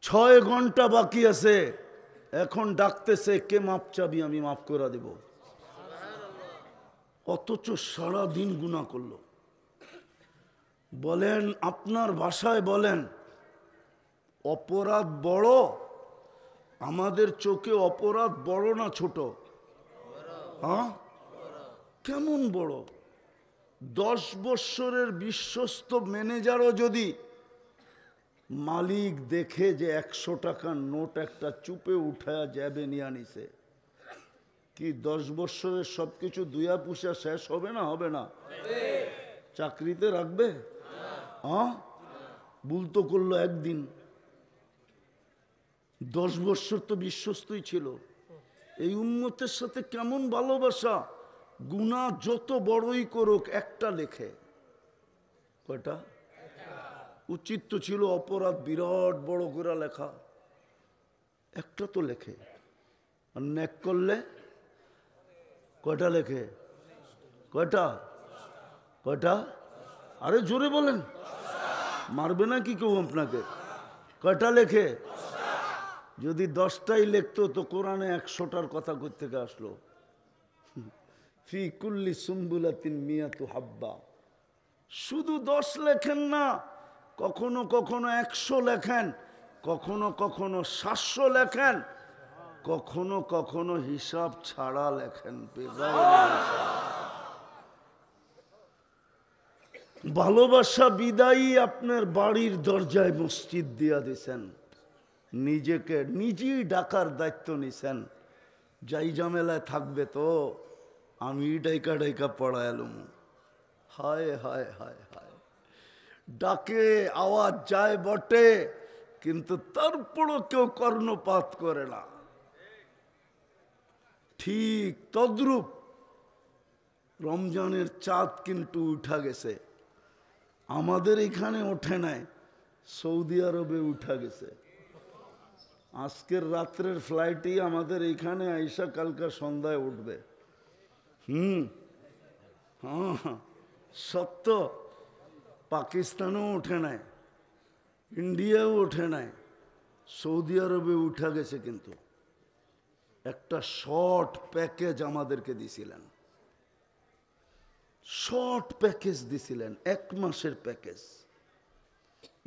6 ঘন্টা বাকি আছে, এখন ডাকতেছে কে মাপ চাবি, আমি মাফ করে দেব। অথচ সারাদিন গুনাহ করলো। বলেন, আপনার ভাষায় বলেন, অপরাধ বড়? আমাদের চোখে অপরাধ বড় না ছোট? হ্যাঁ, কেমন বড়? 10 বৎসরের বিশ্বস্ত ম্যানেজারও যদি মালিক দেখে যে 100 টাকার নোট একটা চুপে উঠায়া যাবে নিয়ে নিছে, কি 10 বৎসরের সবকিছু দুয়া পুষা শেষ হবে না? হবে না? চাকরিতে রাখবে? হ্যাঁ, ভুল তো করলো একদিন। 10 বৎসর তো বিশ্বস্তই ছিল। এই উম্মতের সাথে কেমন ভালোবাসা! গুনাহ যত বড়ই করুক একটা লেখে। কয়টা? উচিত তো ছিল অপরাধ বিরাট বড় করে লেখা, একটা তো লেখে। আর নেক করলে কয়টা লেখে? কয়টা? কয়টা? আরে জোরে বলেন, মারবে না কি কেউ আপনাকে? কয়টা লেখে? যদি 10টাই লিখতো তো কোরআনে 100টার কথা কই থেকে আসলো? ফি কুল্লি সুম্বুলাতিন মিয়াতু হাব্বা। শুধু 10 লেখেন না, কখনো কখনো 100 লেখেন, কখনো কখনো 700 লেখেন, কখনো কখনো হিসাব ছাড়া লেখেন। ভালোবাসা বিদায়ী আপনার বাড়ির দরজায় মসজিদ দিয়া দিছেন, নিজেকে নিজেই ডাকার দায়িত্ব নিছেন। যাই ঝামেলায় থাকবে তো আমি ডাইকা ডাইকা পড়াইলাম। হায় হায় হায় হায়, ডাকে আওয়াজ যায় বটে, কিন্তু তারপরও কেউ কর্ণপাত করে না। ঠিক তদ্রূপ রমজানের চাঁদ কিন্তু উঠা গেছে, আমাদের এখানে ওঠে নাই, সৌদি আরবে উঠা গেছে। আজকের রাত্রের ফ্লাইটই আমাদের এখানে আইসা কালকা সন্ধ্যায় উঠবে। হ্যাঁ, সত্য। পাকিস্তানেও ওঠে নাই, ইন্ডিয়াও ওঠে নাই, সৌদি আরবে উঠা গেছে। কিন্তু একটা শর্ট প্যাকেজ আমাদেরকে দিছিলেন, শর্ট প্যাকেজ দিছিলেন, 1 মাসের প্যাকেজ।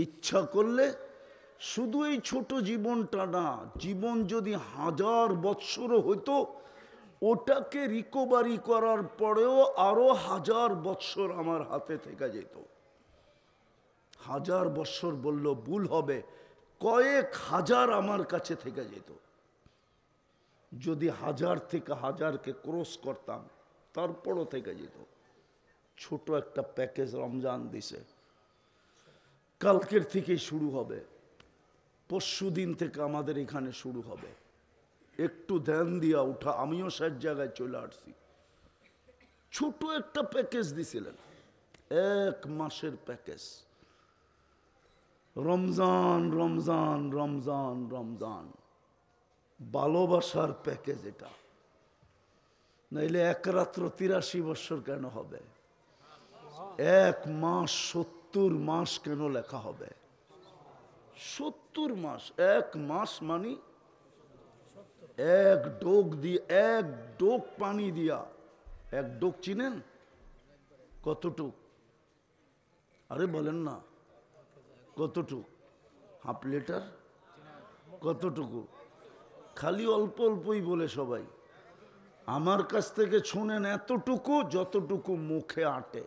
ইচ্ছা করলে শুধু এই ছোট জীবনটা না, জীবন যদি 1000 বৎসরও হইতো, ওটাকে রিকভারি করার পরেও আরো 1000 বৎসর আমার হাতে থেকে যেত। 1000 বৎসর বলল ভুল হবে, কয়েক হাজার আমার কাছে থেকে যেত। যদি 1000 থেকে 1000কে ক্রস করতাম, তারপরও থেকে যেত। ছোট একটা প্যাকেজ রমজান দিছে, কালকের থেকেই শুরু হবে, পরশুদিন থেকে আমাদের এখানে শুরু হবে। একটু ধ্যান দিয়া উঠা, আমিও 60 জায়গায় চলে আসছি। ছোট একটা প্যাকেজ দিছিলেন, 1 মাসের প্যাকেজ। রমজান রমজান রমজান রমজান, ভালোবাসার প্যাকেজ এটা। নাইলে 1 রাত্র 83 বৎসর কেন হবে? 1 মাস 70 মাস কেন লেখা হবে? 70 মাস। 1 মাস মানে 1 ডোক দিয়ে, 1 ডোক পানি দিয়া। 1 ডোক চিনেন কতটুক? আরে বলেন না, কতটুক? Half litre? কতটুকু? খালি অল্প অল্পই বলে সবাই। আমার কাছ থেকে শুনেন, এতটুকু যতটুকু মুখে আটে।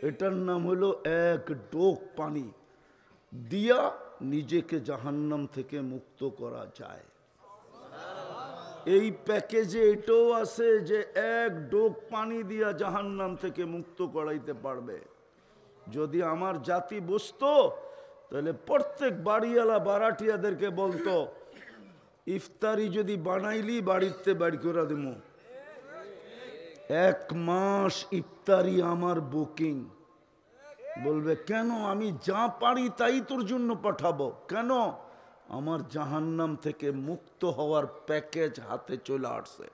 এটার নাম হলো 1 ডোক পানি দিয়া নিজেকে জাহান্নাম থেকে মুক্ত করা যায়। এই প্যাকেজে এটাও আছে যে 1 ডোক পানি দিয়া জাহান্নাম থেকে মুক্ত করাইতে পারবে। যদি আমার জাতি বুঝতো, তাহলে প্রত্যেক বাড়িওয়ালা বারাটিয়াদেরকে বলতো, ইফতারি যদি বানাইলি বাড়িতে বাড়ি করে দেব। 1 মাস ইফতারি আমার বুকিং। বলবে কেন? আমি যা পারি তাই তোর জন্য পাঠাবো। কেন? আমার জাহান্নাম থেকে মুক্ত হওয়ার প্যাকেজ হাতে চলে আসছে।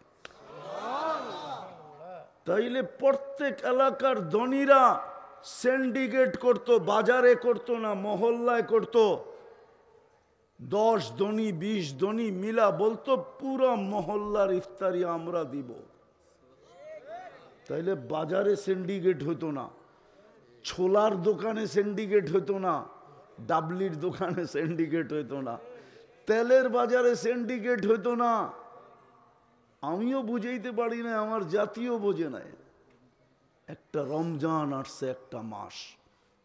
তাইলে প্রত্যেক এলাকার ধনীরা সিন্ডিকেট করতো, বাজারে করতো না, মহল্লায় করতো। 10 ধনী 20 ধনী মিলা বলতো পুরো মহল্লার ইফতারি আমরা দিব, তাইলে বাজারে সিন্ডিকেট হতো না, ছোলার দোকানে সিন্ডিকেট হতো না, ডাবলির দোকানে সিন্ডিকেট হতো না, তেলের বাজারে সিন্ডিকেট হতো না। আমিও বুঝাইতে পারি না, আমার জাতীয় বোঝে নাই। একটা রমজান আসছে, একটা মাস,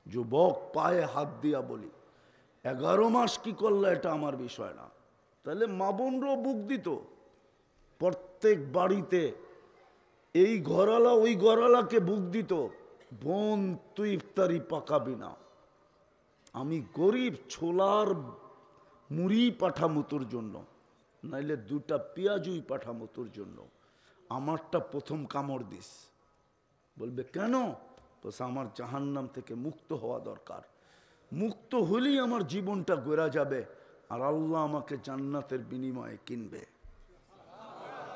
যুবক পায়ে হাত দিয়া বলি 11 মাস কি করলে এটা আমার বিষয় না। তাহলে মা বোনরাও বুক দিত, প্রত্যেক বাড়িতে এই ঘরালা ওই ঘরালাকে বুক দিত, বোন তুই ইফতারি পাকাবি না, আমি গরিব, ছোলার মুড়ি পাঠামো তোর জন্য, নাইলে 2টা পেঁয়াজুই পাঠামো তোর জন্য, আমারটা প্রথম কামড় দিস। বলবে কেন? বলছে আমার জাহান্নাম থেকে মুক্ত হওয়া দরকার, মুক্ত হলেই আমার জীবনটা গড়া যাবে, আর আল্লাহ আমাকে জান্নাতের বিনিময়ে কিনবে।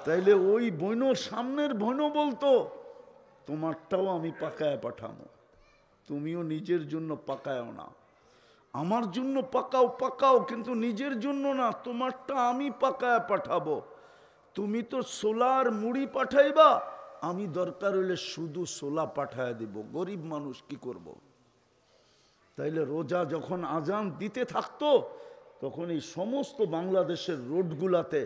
তাইলে ওই বোন সামনের বোন বলতো তোমারটাও আমি পাকায় পাঠামো, তুমিও নিজের জন্য পাকায়ও না, আমার জন্য পাকাও পাকাও, কিন্তু নিজের জন্য না, তোমারটা আমি পাকায় পাঠাবো। তুমি তো সোলার মুড়ি পাঠাইবা, আমি দরকার হইলে শুধু সোলা পাঠায় দিব, গরিব মানুষ কি করব। তাইলে রোজা যখন আজান দিতে থাকতো, তখন এই সমস্ত বাংলাদেশের রোডগুলাতে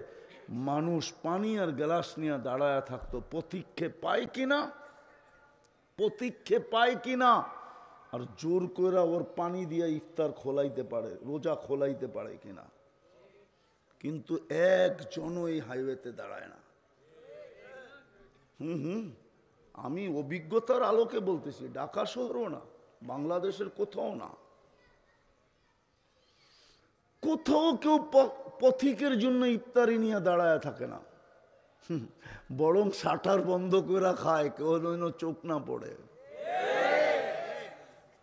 মানুষ পানি আর গ্লাস নিয়ে দাঁড়ায় থাকতো, প্রতীক্ষে পায় কিনা, প্রতীক্ষে পায় কিনা, আর জোর করে ওর পানি দিয়ে ইফতার খোলাইতে পারে, রোজা খোলাইতে পারে কিনা। কিন্তু একজনও এই হাইওয়েতে দাঁড়ায় না। আমি অভিজ্ঞতার আলোকে বলতেছি, ঢাকা শহরও না, বাংলাদেশের কোথাও না, কোথাও কেউ পথিকের জন্য ইফতারি নিয়ে দাঁড়ায় থাকে না, বরং শাটার বন্ধ করে খায়, কেউ যেন চোখ না পড়ে।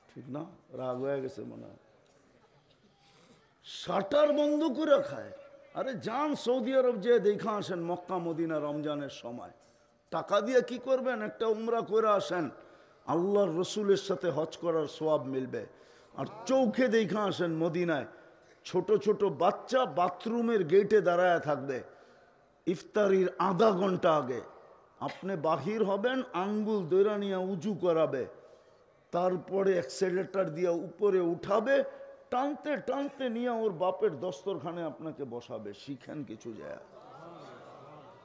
ঠিক না? রাগ হয়ে গেছে মনে হয়। শাটার বন্ধ করে খায়। আরে যান সৌদি আরব যে দেখা আসেন, মক্কা মদিনা রমজানের সময় টাকা দিয়ে কি করবেন, একটা উমরা করে আসেন, আল্লাহর রসুলের সাথে হজ করার সওয়াব মিলবে। আর চৌখে দেখা আসেন মদিনায়, ছোট ছোট বাচ্চা বাথরুমের গেটে দাঁড়ায় থাকবে, ইফতারির আধা ঘন্টা আগে আপনি বাহির হবেন, আঙ্গুল দৈরা নিয়ে উজু করাবে, তারপরে অ্যাক্সেলেটার দিয়ে উপরে উঠাবে, টানতে টানতে নিয়ে ওর বাপের দস্তরখানে আপনাকে বসাবে। শিখেন কিছু যায়,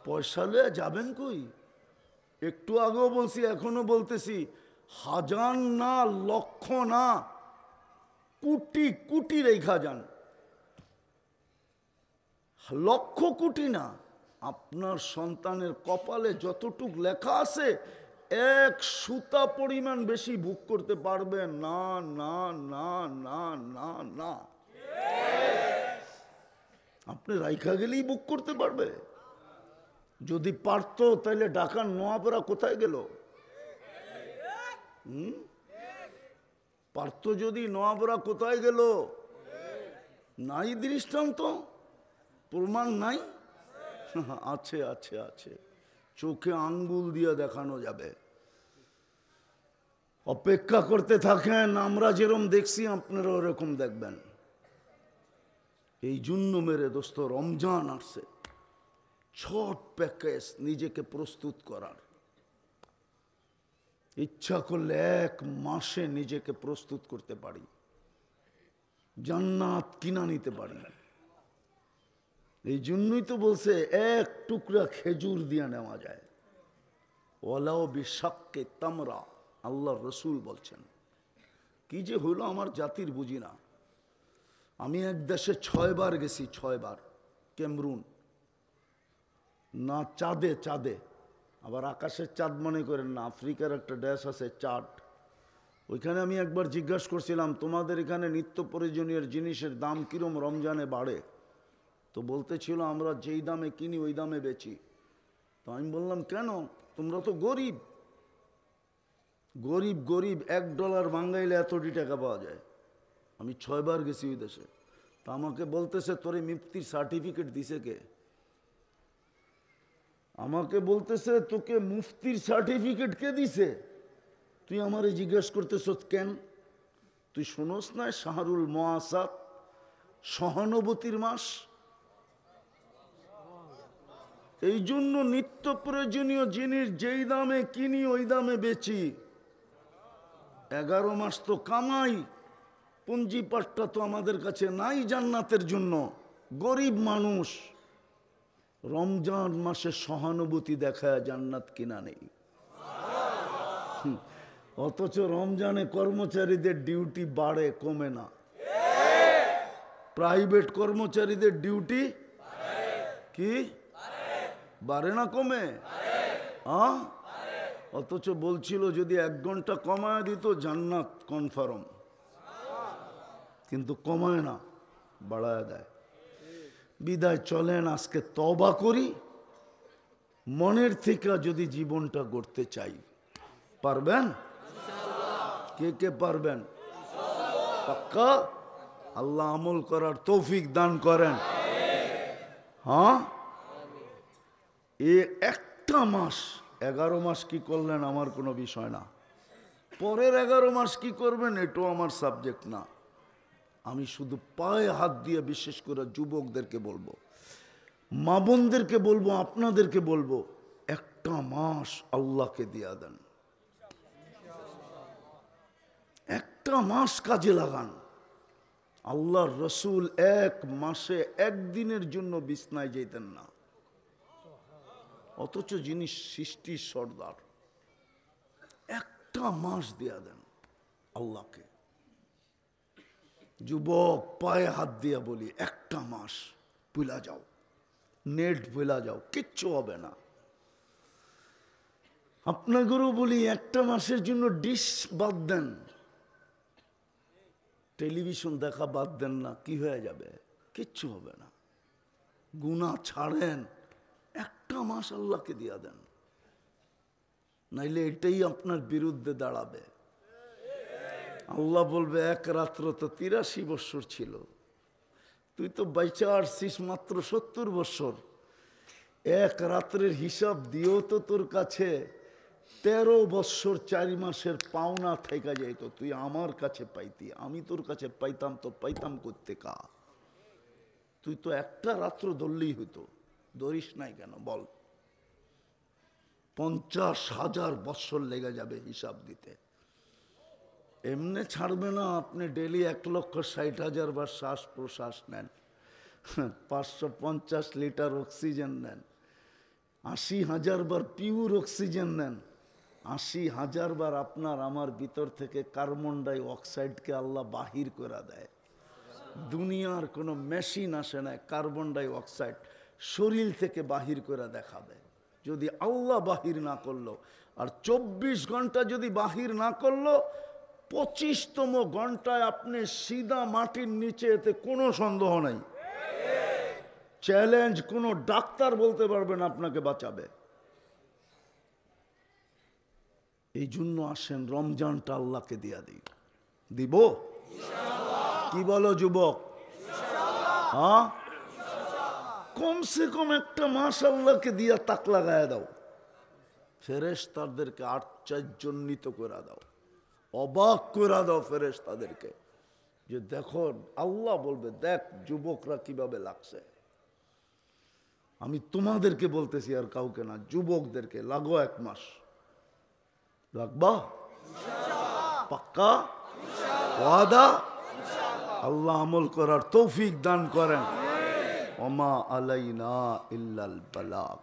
পয়সা লয়ে যাবেন কই? একটু আগেও বলছি, এখনো বলতেছি, হাজার না, লক্ষ না, কোটি কোটি রেখা যান, লক্ষ কোটি না, আপনার সন্তানের কপালে যতটুক লেখা আছে এক সুতা পরিমাণ বেশি ভোগ করতে পারবে না, না না না না না। আপনি রাইখা গেলেই ভোগ করতে পারবে। যদি পারতো তাহলে ঢাকার নোয়াপাড়া কোথায় গেল? পারতো যদি, নোয়াপাড়া কোথায় গেল? নাই দৃষ্টান্ত, প্রমাণ নাই? আছে আছে আছে, চোখে আঙ্গুল দিয়ে দেখানো যাবে। অপেক্ষা করতে থাকেন, আমরা যেরকম দেখছি আপনারা ওরকম দেখবেন। এই জন্য মেরে দোস্ত, রমজান আসছে, ছোট প্যাকেজ নিজেকে প্রস্তুত করার। ইচ্ছা করলে 1 মাসে নিজেকে প্রস্তুত করতে পারি, জান্নাত কিনা নিতে পারি। এই জন্যই তো বলছে 1 টুকরা খেজুর দিয়ে নেওয়া যায়, ওয়ালাও বিশাক্কে তামরা, আল্লাহ রসুল বলছেন। কি যে হইল আমার জাতির বুঝি না। আমি এক দেশে 6 বার গেছি, 6 বার, ক্যামরুন। না চাঁদে, চাঁদে আবার আকাশের চাঁদ মনে করেন না, আফ্রিকার একটা দেশ আছে চাঁদ, ওইখানে আমি একবার জিজ্ঞাসা করছিলাম, তোমাদের এখানে নিত্য প্রয়োজনীয় জিনিসের দাম কিরম রমজানে বাড়ে? তো বলতেছিল, আমরা যেই দামে কিনি ওই দামে বেচি। তো আমি বললাম, কেন? তোমরা তো গরিব। গরিব গরিব, $1 বাঙ্গাইলে এতটি টাকা পাওয়া যায়। আমি 6 বার গেছি ওই দেশে। তা আমাকে বলতেছে, তোরে মুফতির সার্টিফিকেট দিছে কে? আমাকে বলতেছে, তোকে মুফতির সার্টিফিকেট কে দিছে? তুই আমারে জিজ্ঞেস করতেছ কেন? তুই শোনস না শাহরুল মুআসাত, সহানুভূতির মাস। এই জন্য নিত্য প্রয়োজনীয় জিনিস যেই দামে কিনি ওই দামে বেচি। 11 মাস তো কামাই, পুঞ্জিপাটটা তো আমাদের কাছে নাই জান্নাতের জন্য, গরিব মানুষ। রমজান মাসে সহানুভূতি দেখায় জান্নাত কিনা নেই। অথচ রমজানে কর্মচারীদের ডিউটি বাড়ে, কমে না। প্রাইভেট কর্মচারীদের ডিউটি কি বাড়ে না কমে? অথচ বলছিল যদি 1 ঘন্টা কমায় দিত জান্নাত কনফার্ম, কিন্তু কমায় না, বাড়ায় দেয়। বিদায় চলেন আজকে তওবা করি, মনের থেকে যদি জীবনটা গড়তে চাই। পারবেন? কে কে পারবেন? পাক্কা? আল্লাহ আমল করার তৌফিক দান করেন। হ্যাঁ, একটা মাস, 11 মাস কি করলেন আমার কোনো বিষয় না। পরের 11 মাস কি করবেন এটাও আমার সাবজেক্ট না। আমি শুধু পায়ে হাত দিয়ে বিশেষ করে যুবকদেরকে বলবো, মা বোনদেরকে বলবো, আপনাদেরকে বলবো, একটা মাস আল্লাহকে দিয়া দেন। একটা মাস কাজে লাগান। আল্লাহর রসুল 1 মাসে 1 দিনের জন্য বিছনায় যেতেন না, অথচ যিনি সৃষ্টির সর্দার। একটা মাস দিয়া দেন আল্লাহকে। যুবক পায়ে হাত দিয়া বলি, একটা মাস ভুলা যাও, নেট ভুলা যাও, কিচ্ছু হবে না। আপনাদেরও বলি একটা মাসের জন্য ডিশ বাদ দেন, টেলিভিশন দেখা বাদ দেন না, কি হয়ে যাবে? কিচ্ছু হবে না। গুনাহ ছাড়েন, একটা মাস আল্লাহকে দিয়া দেন, নাইলে এটাই আপনার বিরুদ্ধে দাঁড়াবে। আল্লাহ বলবে 1 রাত্র তো 83 বৎসর ছিল, তুই তো বাইচা আসছিস মাত্র 70 বৎসর। 1 রাত্রের হিসাব দিয়েও তো তোর কাছে 13 বৎসর 4 মাসের পাওনা থেকে যাইতো, তুই আমার কাছে পাইতি, আমি তোর কাছে পাইতাম তো পাইতাম করতে কা? তুই তো একটা রাত্র ধরলেই হইতো, ধরিস নাই কেন বল? 50,000 বৎসর লেগে যাবে হিসাব দিতে। এমনি ছাড়বে না। আপনি ডেলি 1,60,000 বার শ্বাস প্রশ্বাস নেন, 550 লিটার অক্সিজেন নেন, 80,000 বার পিওর অক্সিজেন নেন, 80,000 বার আপনার আমার ভিতর থেকে কার্বন ডাই অক্সাইডকে আল্লাহ বাহির করে দেয়। দুনিয়ার কোনো মেশিন আসে না কার্বন ডাই অক্সাইড শরীর থেকে বাহির করে দেখাবে, যদি আল্লাহ বাহির না করলো। আর 24 ঘন্টা যদি বাহির না করলো, 25তম ঘন্টায় আপনি সিধা মাটির নিচে, এতে কোনো সন্দেহ নাই। চ্যালেঞ্জ, কোনো ডাক্তার বলতে পারবে না আপনাকে বাঁচাবে। এই জন্য আসেন রমজানটা আল্লাহকে দিয়া দিই। দিব? কি বলো যুবক? হ্যাঁ, কমসে কম একটা মাস আল্লাহকে দিয়া তাক লাগায় দাও। ফেরেশতাদেরকে আশ্চর্যান্বিত করে দাও, অবাক করে দাও ফেরেশতাদেরকে, যে দেখো, আল্লাহ বলবে দেখ যুবকরা কিভাবে লাগছে। আমি তোমাদেরকে বলতেছি, আর কাউকে না, যুবকদেরকে লাগো 1 মাস। লাগবা? পাক্কা ওয়াদা? আল্লাহ আমল করার তৌফিক দান করেন। ওমা আলাইনা ইল্লাল বালাগ।